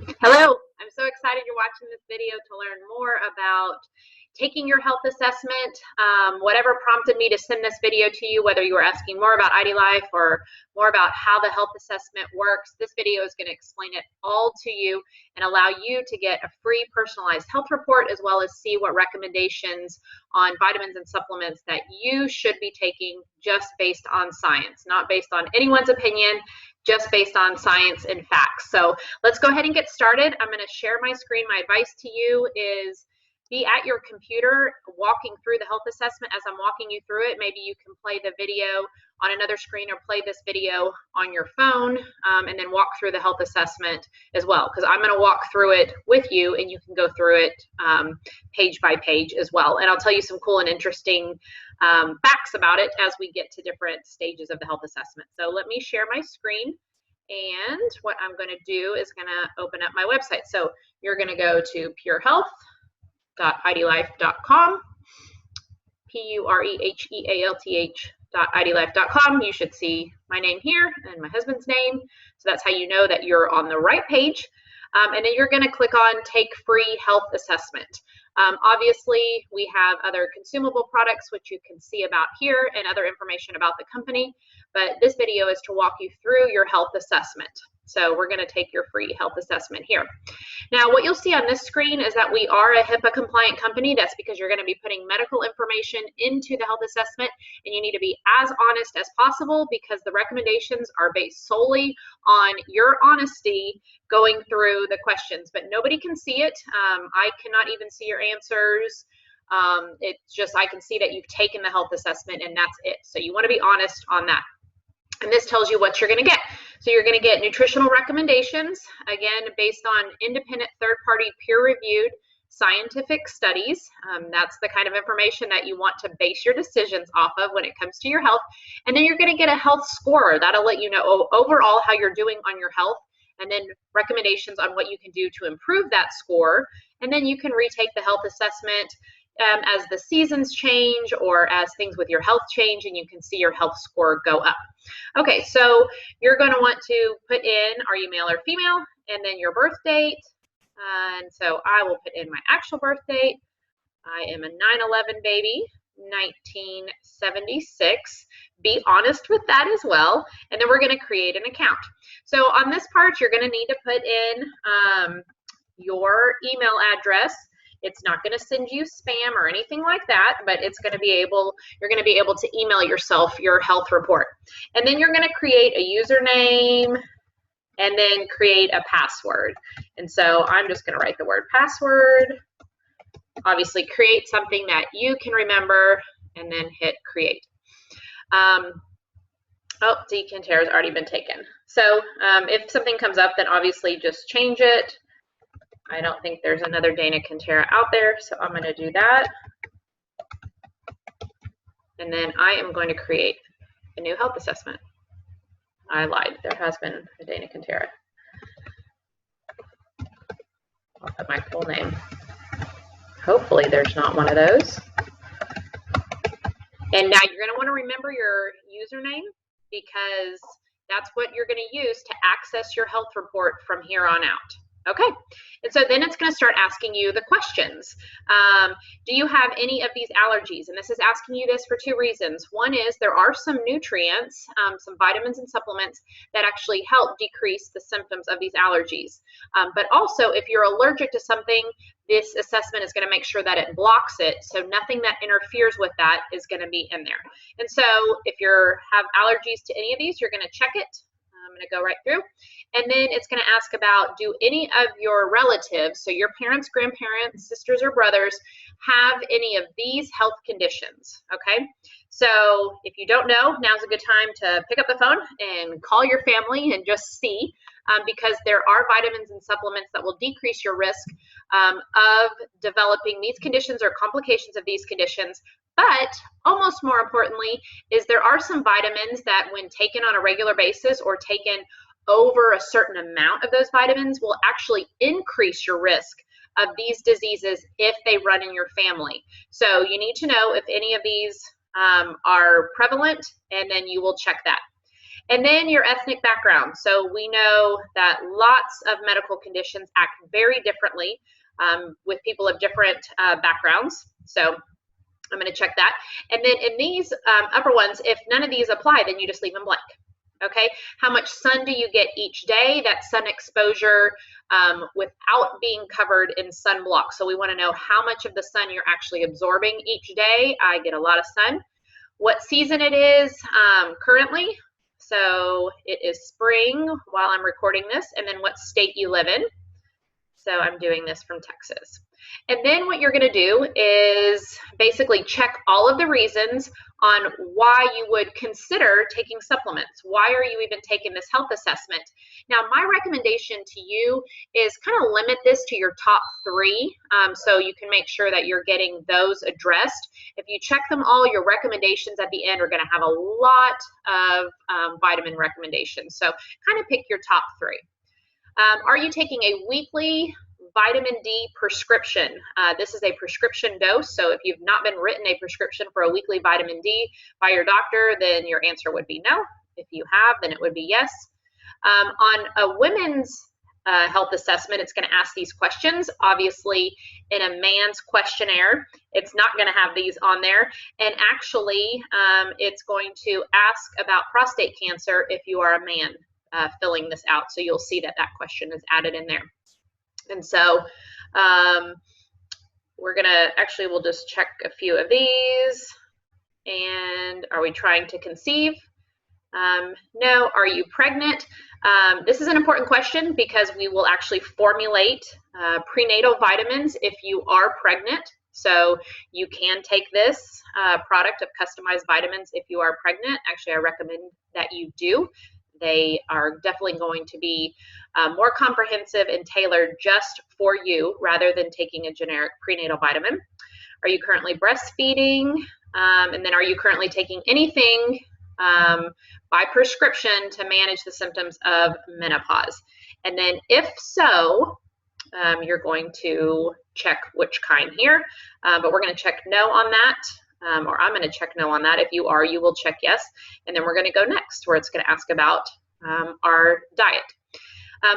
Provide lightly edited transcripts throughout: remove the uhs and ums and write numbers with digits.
Hello, I'm so excited you're watching this video to learn more about taking your health assessment. Whatever prompted me to send this video to you, whether you were asking more about IDLife or more about how the health assessment works, this video is going to explain it all to you and allow you to get a free personalized health report, as well as see what recommendations on vitamins and supplements that you should be taking just based on science, not based on anyone's opinion, just based on science and facts. So let's go ahead and get started. I'm going to share my screen. My advice to you is be at your computer walking through the health assessment. As I'm walking you through it, maybe you can play the video on another screen or play this video on your phone, and then walk through the health assessment as well, because I'm going to walk through it with you and you can go through it page by page as well. And I'll tell you some cool and interesting facts about it as we get to different stages of the health assessment. So let me share my screen. And what I'm going to do is going to open up my website. So you're going to go to purehealth.idlife.com, purehealth.idlife.com. You should see my name here and my husband's name. So that's how you know that you're on the right page. And then you're going to click on Take Free Health Assessment. Obviously, we have other consumable products, which you can see about here, and other information about the company. But this video is to walk you through your health assessment. So we're going to take your free health assessment here. Now, what you'll see on this screen is that we are a HIPAA compliant company. That's because you're going to be putting medical information into the health assessment, and you need to be as honest as possible because the recommendations are based solely on your honesty going through the questions, but nobody can see it. I cannot even see your answers. It's just, I can see that you've taken the health assessment and that's it. So you want to be honest on that. And this tells you what you're going to get. So you're going to get nutritional recommendations, again, based on independent third-party peer-reviewed scientific studies. That's the kind of information that you want to base your decisions off of when it comes to your health. And then you're going to get a health score. That'll let you know overall how you're doing on your health, and then recommendations on what you can do to improve that score. And then you can retake the health assessment as the seasons change or as things with your health change, and you can see your health score go up. Okay, so you're going to want to put in, are you male or female, and then your birth date. And so I will put in my actual birth date. I am a 9/11 baby, 1976. Be honest with that as well. And then we're going to create an account. So on this part, you're going to need to put in your email address. It's not going to send you spam or anything like that, but it's going to be able, you're going to be able to email yourself your health report. And then you're going to create a username and then create a password. And so I'm just going to write the word password. Obviously, create something that you can remember and then hit create. Oh, Kantara has already been taken. So if something comes up, then obviously just change it. I don't think there's another Dana Kantara out there, so I'm going to do that. And then I am going to create a new health assessment. I lied. There has been a Dana Kantara. I'll put my full name. Hopefully there's not one of those. And now you're going to want to remember your username, because that's what you're going to use to access your health report from here on out. Okay, and so then it's going to start asking you the questions. Do you have any of these allergies? And this is asking you this for two reasons. One is there are some nutrients, some vitamins and supplements that actually help decrease the symptoms of these allergies. But also, if you're allergic to something, this assessment is going to make sure that it blocks it, so nothing that interferes with that is going to be in there. And so if you have allergies to any of these, you're going to check it. I'm going to go right through. And then it's going to ask about, do any of your relatives, so your parents, grandparents, sisters, or brothers, have any of these health conditions? Okay, so if you don't know, now's a good time to pick up the phone and call your family and just see, because there are vitamins and supplements that will decrease your risk of developing these conditions or complications of these conditions. But almost more importantly is there are some vitamins that, when taken on a regular basis or taken over a certain amount of those vitamins, will actually increase your risk of these diseases if they run in your family. So you need to know if any of these are prevalent, and then you will check that. And then your ethnic background. So we know that lots of medical conditions act very differently with people of different backgrounds. So I'm going to check that. And then in these upper ones, if none of these apply, then you just leave them blank. Okay, how much sun do you get each day? That sun exposure without being covered in sunblock. So we want to know how much of the sun you're actually absorbing each day. I get a lot of sun. What season it is currently. So it is spring while I'm recording this, and then what state you live in. So I'm doing this from Texas. And then what you're going to do is basically check all of the reasons on why you would consider taking supplements. Why are you even taking this health assessment? Now, my recommendation to you is kind of limit this to your top 3 so you can make sure that you're getting those addressed. If you check them all, your recommendations at the end are going to have a lot of vitamin recommendations. So kind of pick your top 3. Are you taking a weekly vitamin D prescription? This is a prescription dose, so if you've not been written a prescription for a weekly vitamin D by your doctor, then your answer would be no. If you have, then it would be yes. On a women's health assessment, it's going to ask these questions. Obviously, in a man's questionnaire, it's not going to have these on there. And actually, it's going to ask about prostate cancer if you are a man filling this out. So you'll see that that question is added in there. And so we're going to actually, we'll just check a few of these. And are we trying to conceive? No. Are you pregnant? This is an important question because we will actually formulate prenatal vitamins if you are pregnant. So you can take this product of customized vitamins if you are pregnant. Actually, I recommend that you do. They are definitely going to be more comprehensive and tailored just for you rather than taking a generic prenatal vitamin. Are you currently breastfeeding? And then are you currently taking anything by prescription to manage the symptoms of menopause? And then if so, you're going to check which kind here, but we're going to check no on that. Or I'm going to check no on that. If you are, you will check yes. And then we're going to go next where it's going to ask about our diet.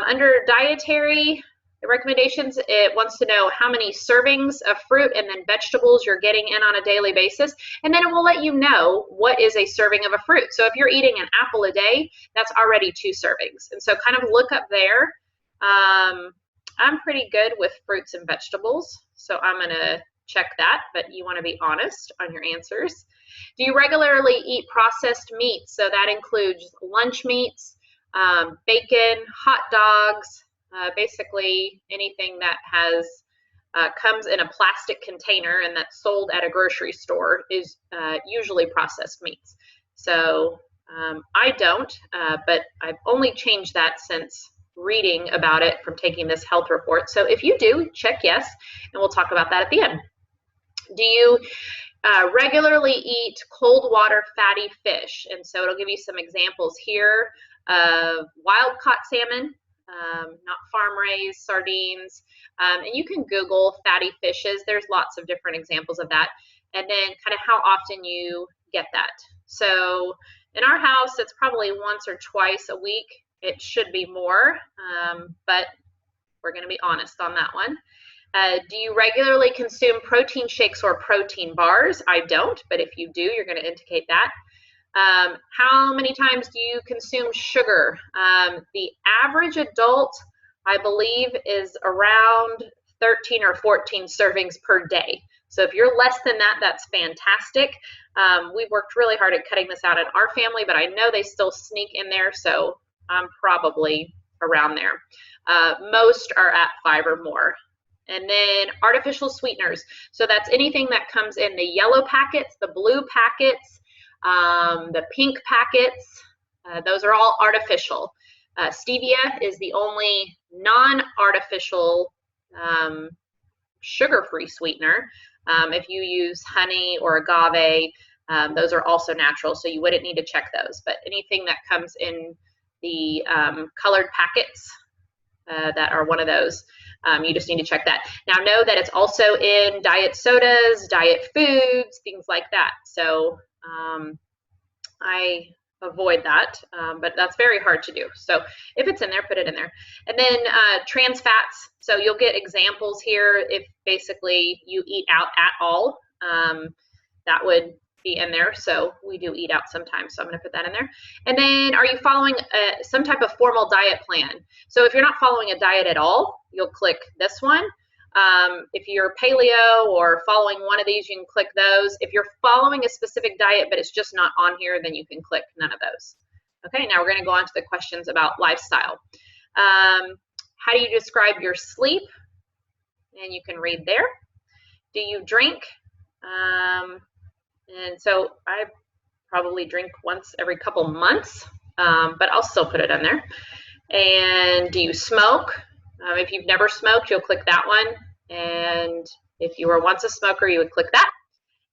Under dietary recommendations, it wants to know how many servings of fruit and then vegetables you're getting in on a daily basis. And then it will let you know what is a serving of a fruit. So if you're eating an apple a day, that's already 2 servings. And so kind of look up there. I'm pretty good with fruits and vegetables, so I'm going to check that, but you want to be honest on your answers. Do you regularly eat processed meats? So that includes lunch meats, bacon, hot dogs, basically anything that has comes in a plastic container and that's sold at a grocery store is usually processed meats. So I don't, but I've only changed that since reading about it from taking this health report. So if you do, check yes, and we'll talk about that at the end. Do you regularly eat cold water fatty fish? And so it'll give you some examples here of wild caught salmon, not farm raised sardines, and you can Google fatty fishes. There's lots of different examples of that. And then kind of how often you get that. So in our house, it's probably once or twice a week. It should be more, but we're going to be honest on that one. Do you regularly consume protein shakes or protein bars? I don't, but if you do, you're going to indicate that. How many times do you consume sugar? The average adult, I believe, is around 13 or 14 servings per day. So if you're less than that, that's fantastic. We've worked really hard at cutting this out in our family, but I know they still sneak in there, so I'm probably around there. Most are at 5 or more. And then artificial sweeteners. So that's anything that comes in the yellow packets, the blue packets, the pink packets. Those are all artificial. Stevia is the only non-artificial sugar-free sweetener. If you use honey or agave, those are also natural, so you wouldn't need to check those. But anything that comes in the colored packets that are one of those, you just need to check that. Now know that it's also in diet sodas, diet foods, things like that. So I avoid that, but that's very hard to do. So if it's in there, put it in there. And then trans fats. So you'll get examples here if basically you eat out at all. That would be in there. So we do eat out sometimes. So I'm going to put that in there. And then are you following some type of formal diet plan? So if you're not following a diet at all, you'll click this one. If you're paleo or following one of these, you can click those. If you're following a specific diet, but it's just not on here, then you can click none of those. Okay, now we're going to go on to the questions about lifestyle. How do you describe your sleep? And you can read there. Do you drink? And so I probably drink once every couple months, but I'll still put it in there. And do you smoke? If you've never smoked, you'll click that one. And if you were once a smoker, you would click that.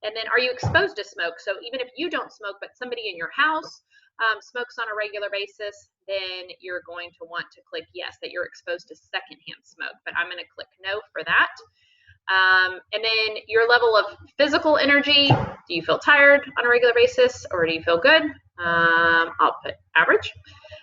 And then are you exposed to smoke? So even if you don't smoke, but somebody in your house smokes on a regular basis, then you're going to want to click yes, that you're exposed to secondhand smoke. But I'm going to click no for that. And then your level of physical energy. Do you feel tired on a regular basis or do you feel good? I'll put average.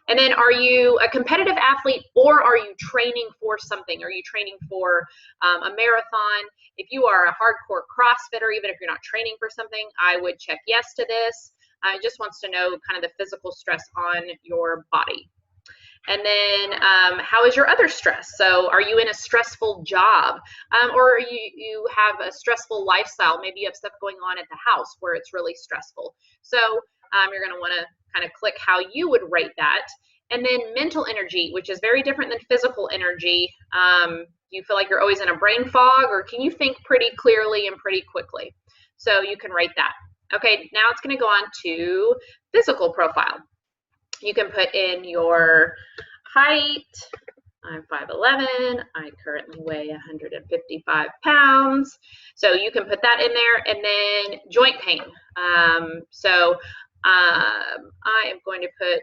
And then are you a competitive athlete or are you training for something? Are you training for a marathon? If you are a hardcore CrossFitter, even if you're not training for something, I would check yes to this. It just wants to know kind of the physical stress on your body. And then how is your other stress? So are you in a stressful job or you have a stressful lifestyle? Maybe you have stuff going on at the house where it's really stressful. So you're going to want to kind of click how you would rate that. And then mental energy, which is very different than physical energy. Do you feel like you're always in a brain fog or can you think pretty clearly and pretty quickly? So you can rate that. Okay, now it's going to go on to physical profile. You can put in your height. I'm 5'11". I currently weigh 155 pounds. So you can put that in there. And then joint pain. So I am going to put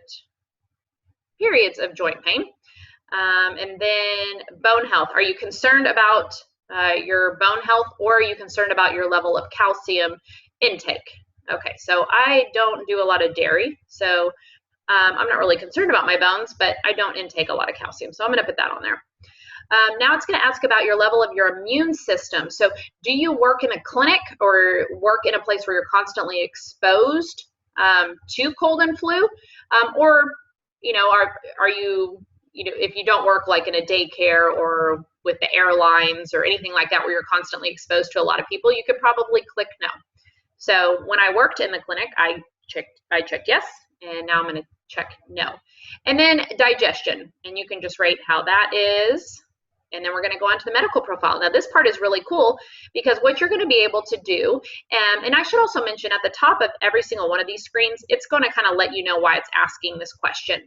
periods of joint pain. And then bone health. Are you concerned about your bone health or are you concerned about your level of calcium intake? Okay, so I don't do a lot of dairy. So I'm not really concerned about my bones, but I don't intake a lot of calcium. So I'm going to put that on there. Now it's going to ask about your level of your immune system. So do you work in a clinic or work in a place where you're constantly exposed to cold and flu? Or, you know, are you, if you don't work like in a daycare or with the airlines or anything like that where you're constantly exposed to a lot of people, you could probably click no. So when I worked in the clinic, I checked yes, and now I'm going to check no. And then digestion, and you can just rate how that is. And then we're going to go on to the medical profile. Now this part is really cool because what you're going to be able to do, and I should also mention at the top of every single one of these screens, it's going to kind of let you know why it's asking this question.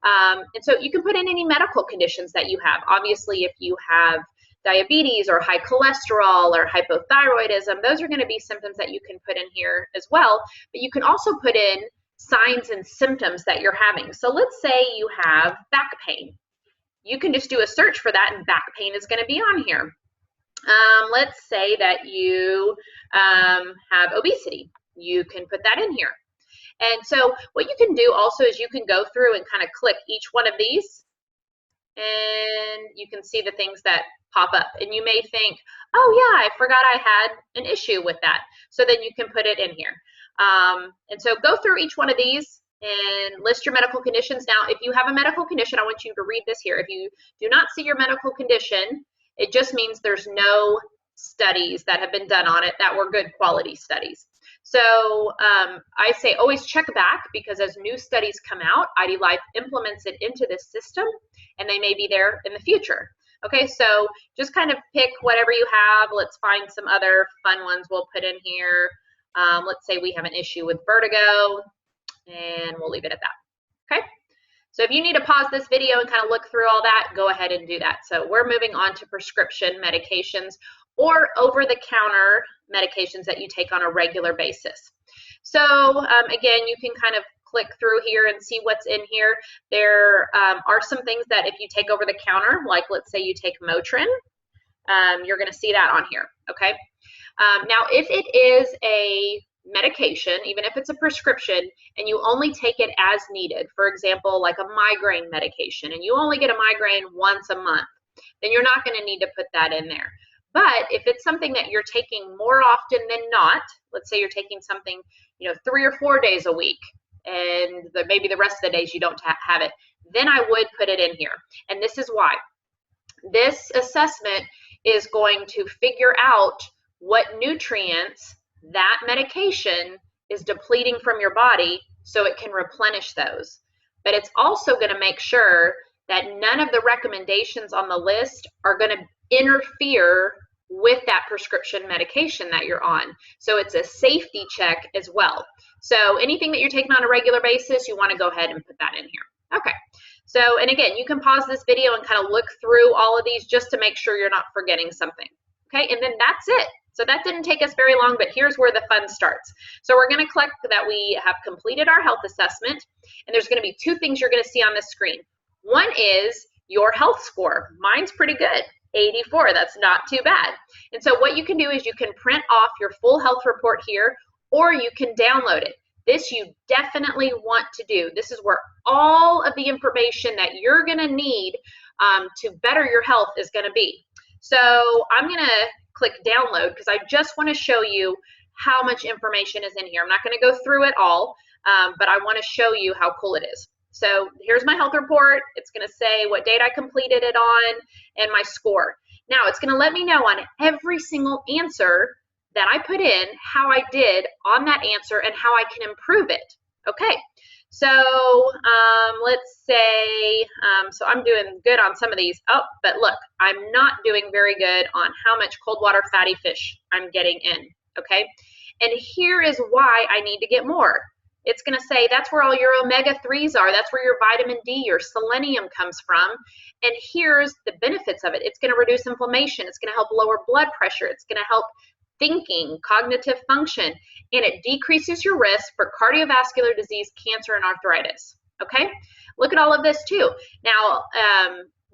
And so you can put in any medical conditions that you have. Obviously, if you have diabetes or high cholesterol or hypothyroidism, those are going to be symptoms that you can put in here as well. But you can also put in signs and symptoms that you're having. So let's say you have back pain. You can just do a search for that and back pain is going to be on here. Let's say that you have obesity. You can put that in here. And so what you can do also is you can go through and kind of click each one of these and you can see the things that pop up. And you may think, oh yeah, I forgot I had an issue with that. So then you can put it in here. And so go through each one of these and list your medical conditions. Now, if you have a medical condition, I want you to read this here. If you do not see your medical condition, it just means there's no studies that have been done on it that were good quality studies. So I say always check back because as new studies come out, ID Life implements it into this system and they may be there in the future. Okay, so just kind of pick whatever you have. Let's find some other fun ones we'll put in here. Let's say we have an issue with vertigo and we'll leave it at that. Okay, so if you need to pause this video and kind of look through all that, go ahead and do that. So we're moving on to prescription medications or over-the-counter medications that you take on a regular basis. So again, you can kind of click through here and see what's in here. There are some things that if you take over the counter, like let's say you take Motrin, you're going to see that on here, okay? Now, if it is a medication, even if it's a prescription, and you only take it as needed, for example, like a migraine medication, and you only get a migraine once a month, then you're not going to need to put that in there. But if it's something that you're taking more often than not, let's say you're taking something, 3 or 4 days a week, and maybe the rest of the days you don't have it, then I would put it in here. And this is why. This assessment is going to figure out what nutrients that medication is depleting from your body so it can replenish those. But it's also going to make sure that none of the recommendations on the list are going to interfere with that prescription medication that you're on. So it's a safety check as well. So anything that you're taking on a regular basis, you want to go ahead and put that in here. Okay. So, and again, you can pause this video and kind of look through all of these just to make sure you're not forgetting something. Okay, and then that's it. So that didn't take us very long, but here's where the fun starts. So we're going to click that we have completed our health assessment, and there's going to be 2 things you're going to see on this screen. One is your health score. Mine's pretty good, 84. That's not too bad. And so what you can do is you can print off your full health report here, or you can download it. This you definitely want to do. This is where all of the information that you're going to need to better your health is going to be. So I'm going to click download because I just want to show you how much information is in here. I'm not going to go through it all, but I want to show you how cool it is. So here's my health report. It's going to say what date I completed it on and my score. Now it's going to let me know on every single answer that I put in how I did on that answer and how I can improve it. Okay, so let's say, so I'm doing good on some of these. Oh, but look, I'm not doing very good on how much cold water fatty fish I'm getting in, okay? And here is why I need to get more. It's gonna say that's where all your omega-3s are. That's where your vitamin D, your selenium comes from. And here's the benefits of it. It's gonna reduce inflammation. It's gonna help lower blood pressure. It's gonna help thinking, cognitive function, and it decreases your risk for cardiovascular disease, cancer, and arthritis. Okay, look at all of this too. Now,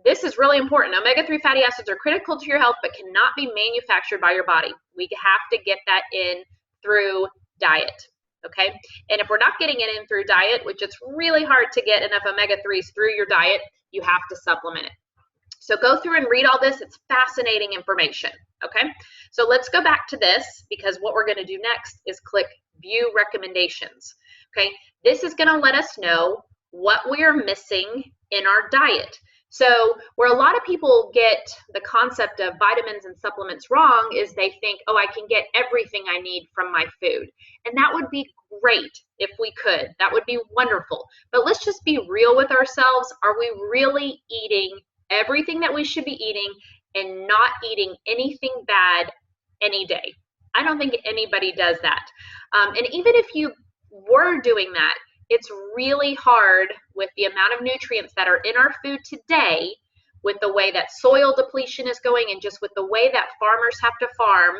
this is really important. Omega-3 fatty acids are critical to your health, but cannot be manufactured by your body. We have to get that in through diet. Okay, and if we're not getting it in through diet, which it's really hard to get enough omega-3s through your diet, you have to supplement it. So go through and read all this. It's fascinating information. Okay, so let's go back to this because what we're going to do next is click View Recommendations. Okay, this is going to let us know what we are missing in our diet. So where a lot of people get the concept of vitamins and supplements wrong is they think, oh, I can get everything I need from my food. And that would be great if we could. That would be wonderful. But let's just be real with ourselves. Are we really eating everything that we should be eating and not eating anything bad any day? I don't think anybody does that. And even if you were doing that, it's really hard with the amount of nutrients that are in our food today, with the way that soil depletion is going and just with the way that farmers have to farm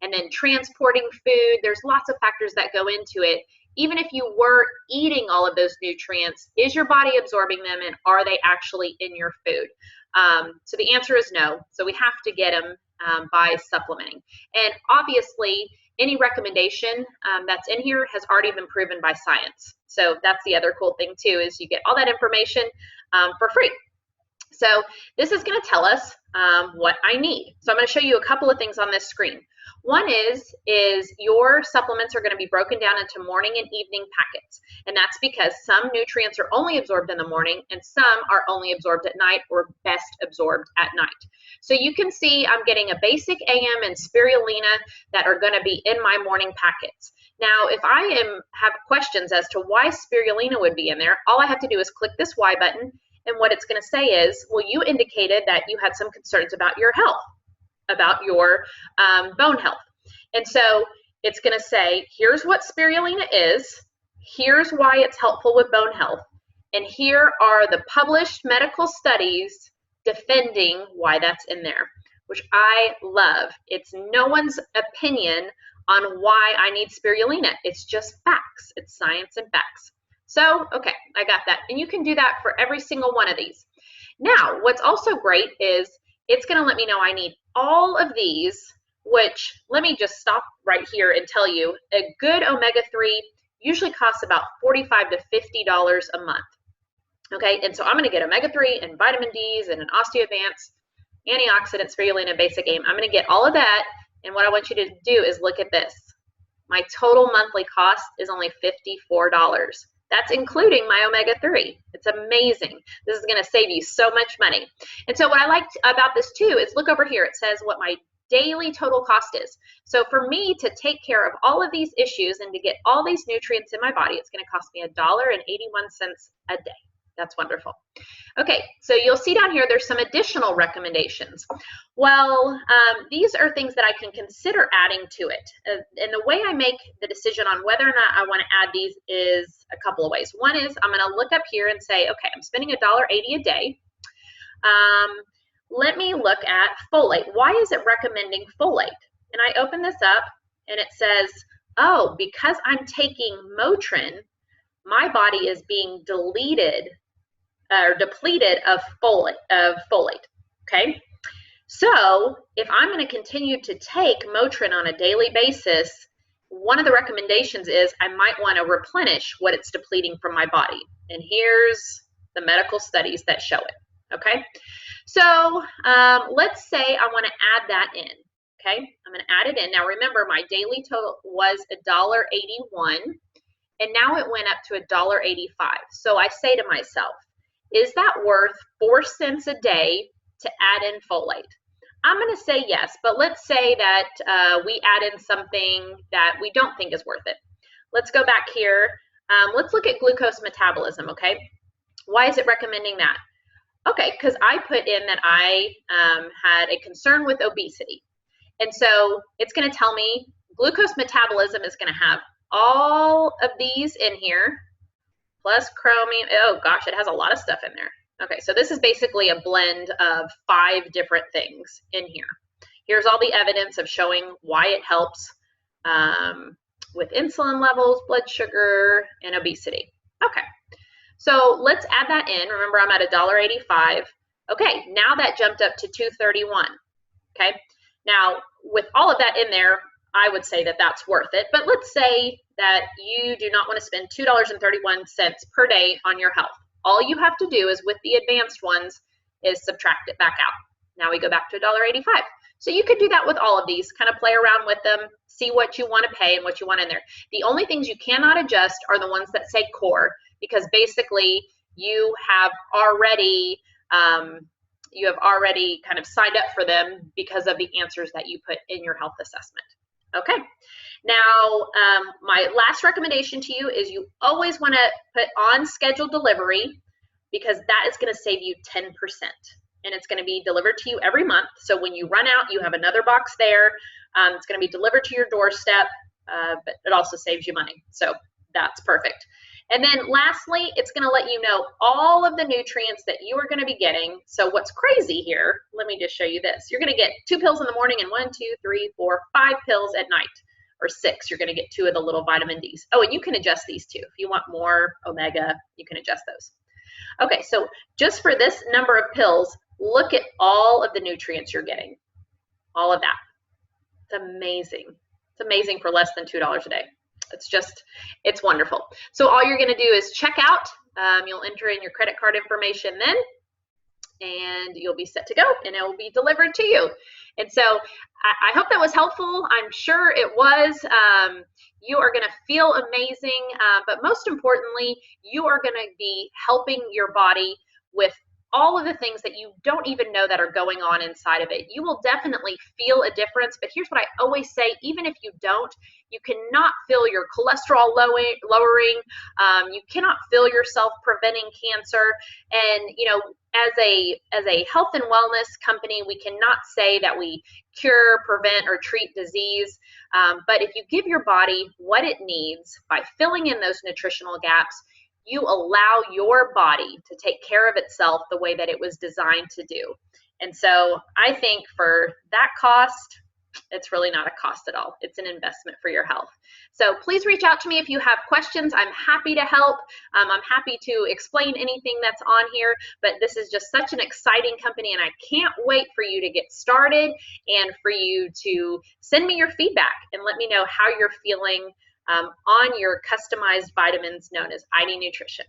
and then transporting food. There's lots of factors that go into it. Even if you were eating all of those nutrients, is your body absorbing them and are they actually in your food? So the answer is no. So we have to get them by supplementing. And obviously, any recommendation that's in here has already been proven by science. So that's the other cool thing too, is you get all that information for free. So this is going to tell us what I need. So I'm going to show you a couple of things on this screen. One is your supplements are going to be broken down into morning and evening packets. And that's because some nutrients are only absorbed in the morning and some are only absorbed at night or best absorbed at night. So you can see I'm getting a basic AM and spirulina that are going to be in my morning packets. Now, if I have questions as to why spirulina would be in there, all I have to do is click this Y button. And what it's going to say is, well, you indicated that you had some concerns about your health, about your bone health. And so it's going to say, here's what spirulina is, here's why it's helpful with bone health, and here are the published medical studies defending why that's in there, which I love. It's no one's opinion on why I need spirulina. It's just facts. It's science and facts. So, okay, I got that. And you can do that for every single one of these. Now, what's also great is it's going to let me know I need all of these which let me just stop right here and tell you, a good omega-3 usually costs about $45 to $50 a month. Okay, and so I'm going to get omega-3 and vitamin Ds and an osteoadvance, antioxidant, spirulina, and basic AIM. I'm going to get all of that, and what I want you to do is look at this. My total monthly cost is only $54. That's including my omega-3. It's amazing. This is going to save you so much money. And so what I liked about this too is look over here. It says what my daily total cost is. So for me to take care of all of these issues and to get all these nutrients in my body, it's going to cost me $1.81 a day. That's wonderful. Okay, so you'll see down here there's some additional recommendations. Well, these are things that I can consider adding to it. And the way I make the decision on whether or not I want to add these is a couple of ways. One is I'm going to look up here and say, okay, I'm spending $1.80 a day. Let me look at folate. Why is it recommending folate? And I open this up and it says, oh, because I'm taking Motrin, my body is being depleted of folate, okay? So if I'm going to continue to take Motrin on a daily basis, one of the recommendations is I might want to replenish what it's depleting from my body. And here's the medical studies that show it, okay? So let's say I want to add that in, okay? I'm going to add it in. Now remember, my daily total was $1.81, and now it went up to $1.85. So I say to myself, is that worth 4 cents a day to add in folate? I'm going to say yes, but let's say that we add in something that we don't think is worth it. Let's go back here. Let's look at glucose metabolism, okay? Why is it recommending that? Okay, because I put in that I had a concern with obesity. And so it's going to tell me glucose metabolism is going to have all of these in here, plus chromium. Oh gosh, it has a lot of stuff in there. Okay, so this is basically a blend of 5 different things in here. Here's all the evidence of showing why it helps with insulin levels, blood sugar, and obesity. Okay, so let's add that in. Remember, I'm at $1.85. Okay, now that jumped up to $2.31. Okay, now with all of that in there, I would say that that's worth it. But let's say that you do not want to spend $2.31 per day on your health. All you have to do is with the advanced ones is subtract it back out. Now we go back to $1.85. So you could do that with all of these, kind of play around with them, see what you want to pay and what you want in there. The only things you cannot adjust are the ones that say core, because basically you have already kind of signed up for them because of the answers that you put in your health assessment. Okay, now my last recommendation to you is you always want to put on scheduled delivery, because that is going to save you 10%, and it's going to be delivered to you every month. So when you run out, you have another box there. It's going to be delivered to your doorstep, but it also saves you money. So that's perfect. And then lastly, it's going to let you know all of the nutrients that you are going to be getting. So what's crazy here, let me just show you this. You're going to get 2 pills in the morning and 1, 2, 3, 4, 5 pills at night, or 6. You're going to get 2 of the little vitamin Ds. Oh, and you can adjust these too. If you want more omega, you can adjust those. Okay, so just for this number of pills, look at all of the nutrients you're getting. All of that. It's amazing. It's amazing for less than $2 a day. It's wonderful. So all you're going to do is check out. You'll enter in your credit card information then, and you'll be set to go, and it will be delivered to you. And so I hope that was helpful. I'm sure it was. You are going to feel amazing, but most importantly, you are going to be helping your body with all of the things that you don't even know that are going on inside of it. You will definitely feel a difference, but here's what I always say: even if you don't, you cannot feel your cholesterol lowering. You cannot feel yourself preventing cancer. And you know, as a health and wellness company, we cannot say that we cure, prevent, or treat disease. But if you give your body what it needs by filling in those nutritional gaps, you allow your body to take care of itself the way that it was designed to do. And so I think for that cost, It's really not a cost at all. It's an investment for your health. So please reach out to me if you have questions. I'm happy to help. I'm happy to explain anything that's on here, but this is just such an exciting company, and I can't wait for you to get started and for you to send me your feedback and let me know how you're feeling on your customized vitamins known as ID Nutrition.